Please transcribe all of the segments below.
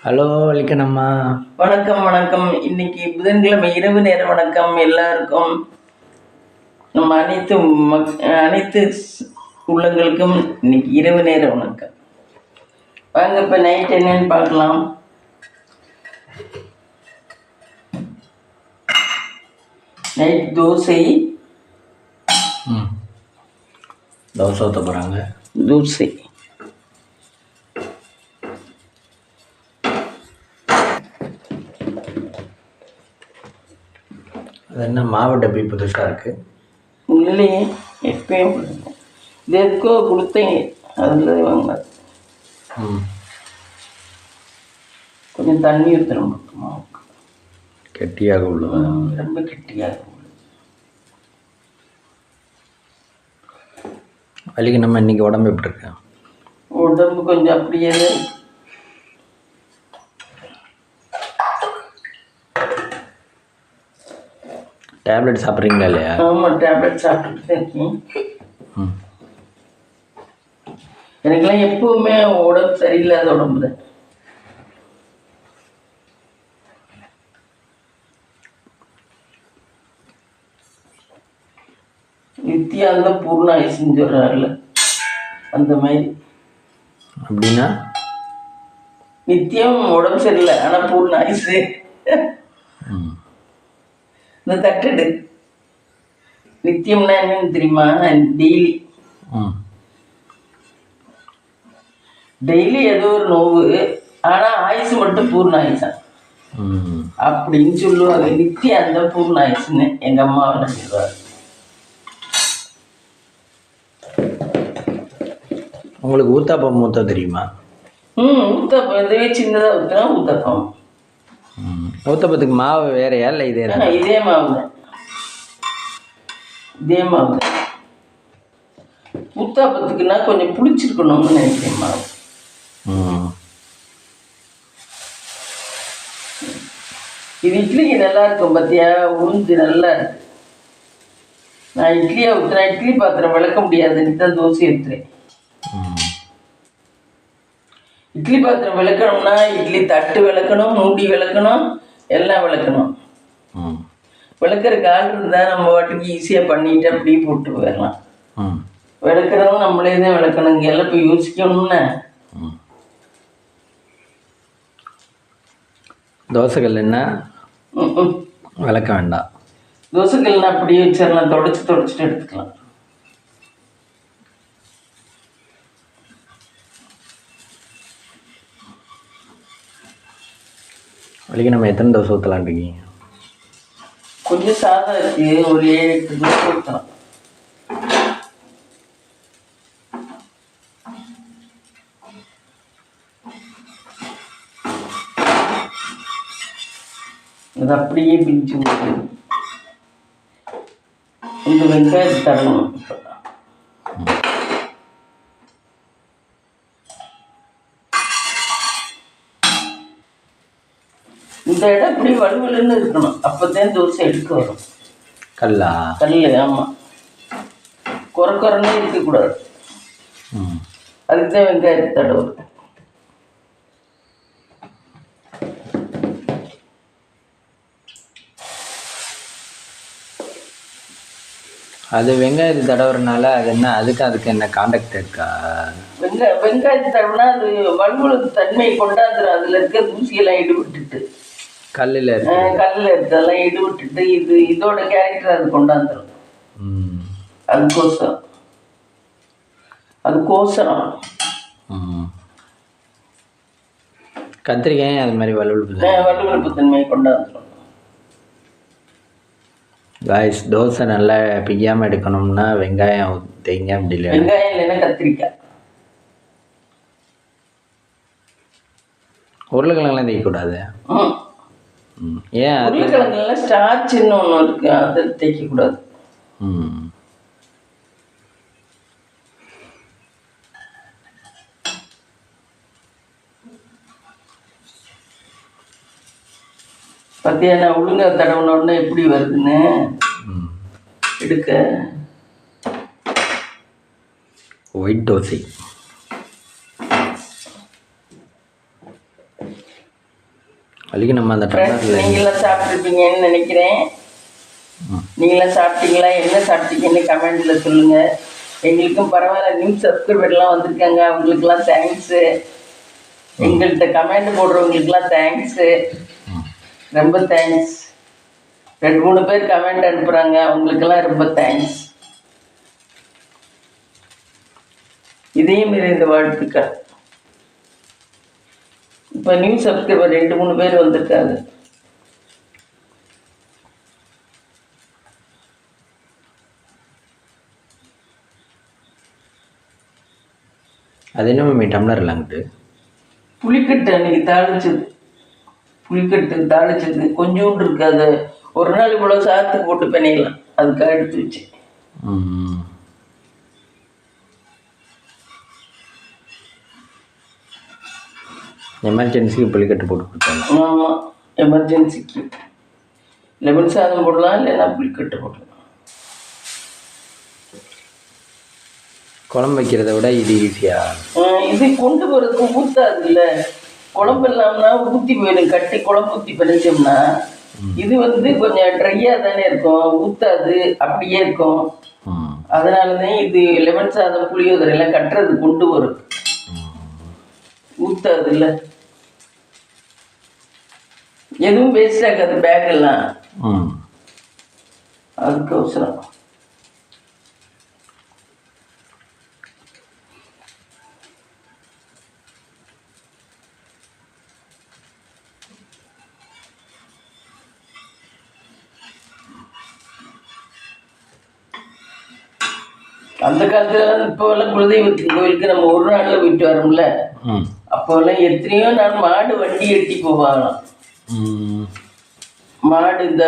Hello வலிக்கண்ணம்மா. வணக்கம் வணக்கம். இன்னைக்கு புதன்கிழமை இரவு நேர வணக்கம் எல்லாருக்கும். நம்ம அனைத்து உள்ளங்களுக்கும் இன்னைக்கு இரவு நேர வணக்கம். வாங்க இப்போ நைட் என்னன்னு பார்க்கலாம். நைட் தோசை தோசை ஊற்ற போகிறாங்க. தோசை அது என்ன மாவு டப்பி புதுசாக இருக்குது? இல்லையே, எப்பயும் இது எதுக்கோ கொடுத்தேங்க, அதில் வாங்க. கொஞ்சம் தண்ணி ஊற்றுறோம் மாவுக்கு. கெட்டியாக உள்ளது, ரொம்ப கெட்டியாக உள்ளது. வலிக்கண்ணம்மா இன்றைக்கி உடம்பு எப்படி இருக்கு? உடம்பு கொஞ்சம் அப்படியே டேப்லெட் சாப்பிட்றீங்களா இல்லையா? ஆமாம், டேப்லெட் சாப்பிட்டுட்டு தான் இருக்கேன். எனக்குலாம் எப்பவுமே உடம்பு சரியில்லாத உடம்பு தான். நித்தியாந்த பூர்ணாயுசுன்னு சொல்கிறாங்கல்ல, அந்த மாதிரி. அப்படின்னா நித்தியம் உடம்பு சரியில்லை, ஆனால் பூர்ணாயுசு. இந்த தட்டுடு நித்தியம்னா என்னன்னு தெரியுமா? டெய்லி ஏதோ ஒரு நோவு, ஆனால் ஆயுசு மட்டும் பூர்ணாயுசா அப்படின்னு சொல்லுவாங்க. நித்தியம் அந்த பூர்ணாயுசுன்னு எங்கள் அம்மாவை சொல்லுவாங்க. உங்களுக்கு ஊத்தாப்பம் ஊற்ற தெரியுமா? ஊத்தாப்பம் இதுவே சின்னதாக ஊற்றினா ஊத்தாப்பம். ஊத்தாப்பத்துக்கு மாவு வேறையா இல்லை இதே? இதே மாவு தான், இதே மாவு தான். ஊத்தாப்பத்துக்குன்னா கொஞ்சம் புளிச்சிருக்கணும்னு நினைக்கிறேன் மாவு. இது இட்லிக்கு நல்லா இருக்கும் பார்த்தியா, உளுந்து நல்லா இருக்கு. நான் இட்லியாக ஊற்றுறேன், இட்லி பாத்திரம் விளக்க முடியாதுன்னு தான் தோசை ஊற்றுறேன். இட்லி பாத்திரம் விளக்கணும்னா இட்லி தட்டு விளக்கணும், மூடி விளக்கணும், எல்லாம் விளக்கணும். விளக்குறதுக்கு ஆள் இருந்தால் நம்ம வாட்டுக்கு ஈஸியாக பண்ணிட்டு அப்படியே போட்டு போயிடலாம். விளக்குறவங்க நம்மளே தான் விளக்கணும், இங்கே எல்லாம் போய் யோசிக்கணும்னா. தோசைகள் என்ன விளக்க வேண்டாம். தோசைக்கல்னா அப்படியே வச்சிடலாம், தொடச்சிட்டு எடுத்துக்கலாம். வலிக்கு நம்ம எத்தனை தோசை ஊற்றலான் இருக்கீங்க? கொஞ்சம் சாதம் இருக்கு, ஒரு 7-8 தோசை ஊற்றலாம். அது அப்படியே பிஞ்சு ஊற்று. இந்த வெங்காயத்தை தரணும். இந்த இடம் இப்படி வலுவலுன்னு இருக்கணும், அப்போதான் தோசை எடுக்க வரும். கல், ஆமாம். குறைன்னே இருக்கக்கூடாது. அதுக்கு தான் வெங்காயத்தை தடவும். அது வெங்காயத்தை தடவுறதுனால அது என்ன, அதுக்கு என்ன கான்டாக்ட் இருக்கா? வெங்காயத்தை தடவுனா அது வலுவலு தன்மை கொண்டாந்துடும். அதில் இருக்க தூசியெல்லாம் ஈடுபட்டுட்டு, கல்லில் இருக்கிறதெல்லாம் ஈடுபட்டுட்டு இதோட கேரக்டர் அது கொண்டாந்துடும். அதுக்கோசரம் கத்திரிக்காயும் அது மாதிரி வலுவழுப்பு தன்மையை கொண்டாந்துடும். காய்ஸ், தோசை நல்லா பிய்யாமல் எடுக்கணும்னா வெங்காயம் தேங்க அப்படி இல்லை. வெங்காயம் இல்லைன்னா கத்திரிக்காய். உருளைக்கிழங்குலாம் தேய்க்கக்கூடாது. ஏன்? உருளைக்கிழங்குலாம் ஸ்டார்ச்னு ஒன்று இருக்குது, அதை தேய்க்கக்கூடாது. பார்த்தியா, நான் ஒழுங்கா தடவுன உடனே எப்படி வருதுன்னு எடுக்க. ஒயிட் தோசை. அதுக்கு நம்ம அந்த ஃப்ரெண்ட்ஸ் டம்ளரில் நீங்களாம் சாப்பிட்ருப்பீங்கன்னு நினைக்கிறேன். நீங்களாம் சாப்பிட்டீங்களா, என்ன சாப்பிட்டீங்கன்னு கமெண்டில் சொல்லுங்கள். எங்களுக்கும் பரவாயில்ல, நியூ சப்ஸ்கிரைபர்லாம் வந்திருக்காங்க, அவங்களுக்குலாம் தேங்க்ஸு. எங்கள்கிட்ட கமெண்ட் போடுறவங்களுக்குலாம் தேங்க்ஸு, ரொம்ப தேங்க்ஸ். 2-3 பேர் கமெண்ட் அனுப்புகிறாங்க, அவங்களுக்கெல்லாம் ரொம்ப தேங்க்ஸ். இதே மாரி இந்த வாழ்த்துக்கள். இப்போ நியூ சப்ஸ்கிரைபர் 2-3 பேர் வந்திருக்காங்க. அது என்ன மம்மி டம்ளர் இல்லைங்கிட்டு புளிக்கட்டு அன்னைக்கு தாளிச்சது, புளிக்கட்டு தாளிச்சது கொஞ்சோண்டு இருக்காது. ஒரு நாள் இவ்வளோ சாதத்துக்கு போட்டு பண்ணிடலாம், அதுக்காக எடுத்து வச்சு. எமர்ஜென்சிக்கு புளிக்கட்டு போட்டு கொடுத்தாங்க. ஆமாம், எமர்ஜென்சிக்கு லெமன் சாதம் போடலாம், இல்லைன்னா புளிக்கட்டு போடலாம். குழம்பு வைக்கிறத விட இது ஈஸியாக. இது கொண்டு போகிறதுக்கு ஊற்றாது இல்லை, குழம்பு இல்லாமனா ஊற்றி போயிடும். கட்டி குழம்பு ஊற்றி பண்ணிச்சோம்னா இது கொஞ்சம் ட்ரையாக தானே இருக்கும், ஊற்றாது, அப்படியே இருக்கும். அதனால தான் இது லெமன் சாதம் புளியோதரையெல்லாம் கட்டுறது கொண்டு வரும், ஊற்றாது இல்லை. எதுவும் வேஸ்ட் ஆகாது பேக்கெல்லாம், அதுக்கு அவசரம். அந்த காலத்துல இப்போல்லாம் குலதெய்வத்தின் கோயிலுக்கு நம்ம ஒரு நாளில் போயிட்டு வரோம்ல, அப்போல்லாம் எத்தனையோ நாள் மாடு வண்டி எட்டி போவாங்களாம். மாடு இந்த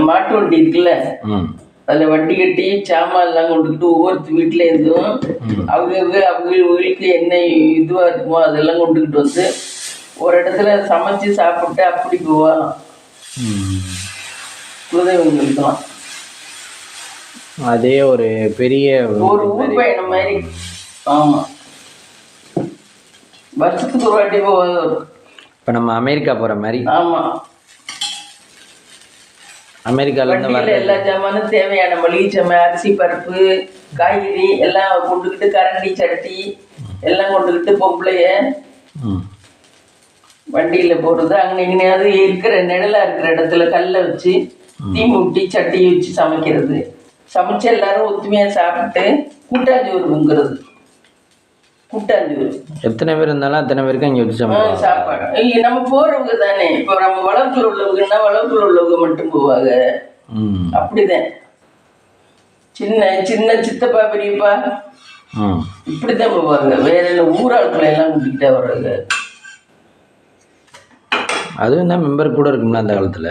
மாட்டு வண்டி இருக்குல்ல, அதில் வண்டி கட்டி சாமான்லாம் கொண்டுக்கிட்டு ஒவ்வொருத்த வீட்டில் இருந்தும் அவங்களுக்கு என்ன இதுவாக இருக்குமோ அதெல்லாம் கொண்டுக்கிட்டு வந்து ஒரு இடத்துல சமைச்சு சாப்பிட்டு அப்படி போவாங்களாம் குலதெய்வங்களுக்கெல்லாம். அதே ஒரு பெரிய ஒரு ஊர் பயணம் மாதிரி. ஆமாம், வருஷத்துக்கு ஒரு வாட்டி போவாங்க. இப்போ நம்ம அமெரிக்கா போகிற மாதிரி. ஆமாம், அமெரிக்காவில் எல்லா ஜாமானும் தேவையான மளிகை சாமான், அரிசி பருப்பு காய்கறி எல்லாம் கொண்டுக்கிட்டு, கரண்டி சட்டி எல்லாம் கொண்டுக்கிட்டு பொம்பளைய வண்டியில் போகிறது. அங்கே எங்கேயாவது இருக்கிற நிழலாக இருக்கிற இடத்துல கல்லை வச்சு தீ மூட்டி சட்டியை வச்சு சமைக்கிறது. சமைச்சு எல்லாரும் ஒத்துமையாக சாப்பிட்டு கூட்டாஞ்சோறுங்கிறது. கூட்டாஞ்சோறு எத்தனை பேர் இருந்தாலும் அத்தனை பேருக்கு அங்கே வச்சு சாப்பாடு. நம்ம போறவங்க தானே, இப்போ நம்ம வளர்ப்புல உள்ளவங்கன்னா வளர்ப்புல உள்ளவங்க மட்டும் போவாங்க, அப்படிதான். சின்ன சின்ன சித்தப்பா பெரியப்பா இப்படிதான் போவாங்க, வேற என்ன ஊராட்களை எல்லாம் கூட்டிக்கிட்டே வர்றாங்க. அதுவும் தான் மெம்பர் கூட இருக்குங்களா அந்த காலத்துல.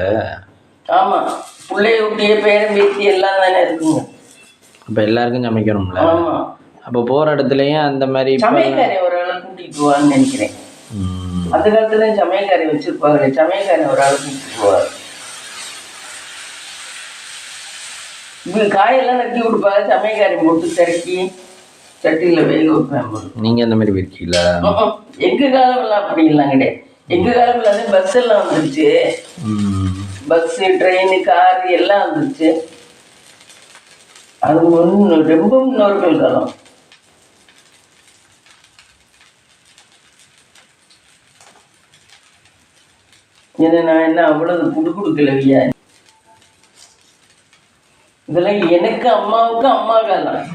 ஆமா, பிள்ளைய ஊட்டிய பேரன் பேத்தி எல்லாம் தானே இருக்குங்க. அப்ப எல்லாருக்கும் சமைக்கணும்ல. ஆமா, அப்போ போற இடத்துலயும் அந்த மாதிரி சமையல்காரை ஒரு ஆளை கூட்டிட்டு போவாங்கன்னு நினைக்கிறேன். அந்த காலத்துல சமையல்காரை வச்சிருப்பாங்க, சமையல்காரை ஒரு ஆளை கூட்டிட்டு போவாங்க. காயெல்லாம் நட்டி கொடுப்பாங்க, சமையல்காரை போட்டு திறக்கி சட்டியில வேக வைப்பேன். நீங்க அந்த மாதிரி இருக்கீங்களா? எங்க காலம்லாம் அப்படி எல்லாம் கிடையாது. எங்க காலத்துல பஸ் எல்லாம் வந்துருச்சு, பஸ் ட்ரெயின் கார் எல்லாம் வந்துருச்சு. அது ரொம்ப முன்னோர்கள் காலம். ஏன்னா நான் என்ன அவ்வளவு கொடுக்கலையா, இதெல்லாம் எனக்கு அம்மாவுக்கு அம்மா காலம்.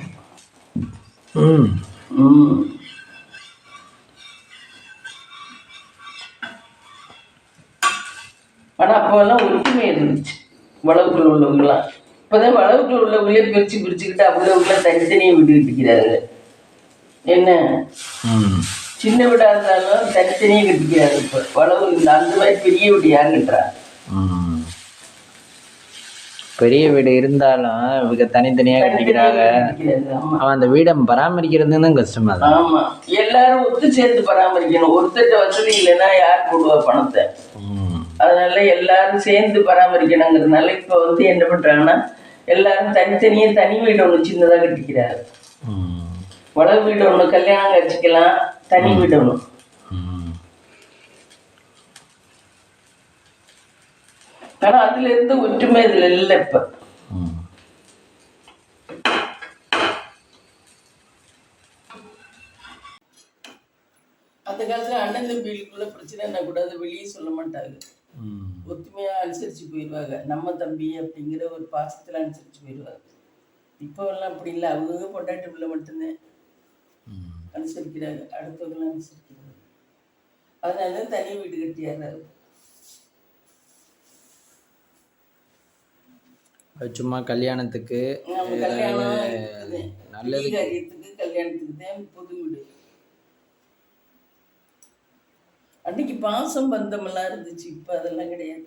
ஆனா அப்பெல்லாம் ஒற்றுமை இருந்துச்சு வளவுக்குள்ள உள்ளவங்கலாம். இப்பதான் வளவுக்குள்ள உள்ளவங்களே பிரிச்சுக்கிட்டு அவ்வளவுக்குள்ள தனித்தனியே வீடு கட்டிக்கிறாரு. என்ன சின்ன வீடா இருந்தாலும் தனித்தனியே கட்டிக்கிறாரு. இப்ப வளவு அந்த மாதிரி பெரிய வீடு யார் கட்டுறா? பெரிய வீடு இருந்தாலும் இவங்க தனித்தனியா கட்டிக்கிறாங்க. அவன் அந்த வீடை பராமரிக்கிறதுன்னு கஷ்டமா தான். ஆமா, எல்லாரும் ஒத்து சேர்ந்து பராமரிக்கணும். ஒருத்தட்ட வசதி இல்லைன்னா யார் போடுவா பணத்தை? அதனால எல்லாரும் சேர்ந்து பராமரிக்கணுங்கிறதுனால இப்ப என்ன பண்றாங்கன்னா எல்லாரும் தனித்தனியே தனி வீடு ஒண்ணு சின்னதா கட்டிக்கிறாரு. வளவு வீடு ஒண்ணு கல்யாணம் கழிச்சுக்கலாம், தனி வீடு ஒண்ணு. ஆனால் அதுல இருந்து ஒற்றுமை இதில் இல்லை இப்போ. ம். அந்த காலத்தில் அண்ணன் தம்பிகளுக்குள்ள பிரச்சனைனா கூட அதை வெளியே சொல்ல மாட்டாங்க. ம். ஒத்துமையாக அனுசரித்து போயிடுவாங்க. நம்ம தம்பி அப்படிங்கிற ஒரு பாசத்தில் அனுசரித்து போயிடுவாங்க. இப்போவெல்லாம் அப்படி இல்லை. அவங்க பொண்டாட்டி பிள்ளை மட்டும்தான் ம். அனுசரிக்கிறாங்க, அடுத்தவங்களாம் அனுசரிக்கிறாங்க. அதனால தனி வீடு கட்டியாரு. அது சும்மா கல்யாணத்துக்கு நம்ம கல்யாணம் இருக்குது, நல்லது. காரியத்துக்கு கல்யாணத்துக்கு தான் புது வீடு. அன்னைக்கு பாசம் பந்தமெல்லாம் இருந்துச்சு, இப்போ அதெல்லாம் கிடையாது.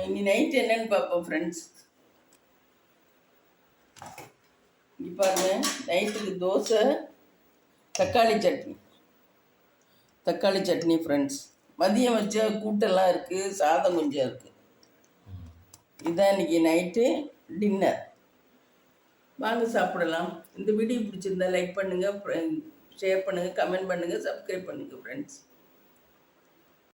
இனி நைட் என்னன்னு பார்ப்போம் ஃப்ரெண்ட்ஸ். இங்கே பாருங்க, நைட்டுக்கு தோசை தக்காளி சட்னி. தக்காளி சட்னி ஃப்ரெண்ட்ஸ். மதியம் வச்ச கூட்டெல்லாம் இருக்குது, சாதம் கொஞ்சம் இருக்குது. இதுதான் இன்றைக்கி நைட்டு டின்னர். வாங்க சாப்பிடலாம். இந்த வீடியோ பிடிச்சிருந்தா லைக் பண்ணுங்கள், ஷேர் பண்ணுங்கள், கமெண்ட் பண்ணுங்கள், சப்ஸ்கிரைப் பண்ணுங்கள் ஃப்ரெண்ட்ஸ்.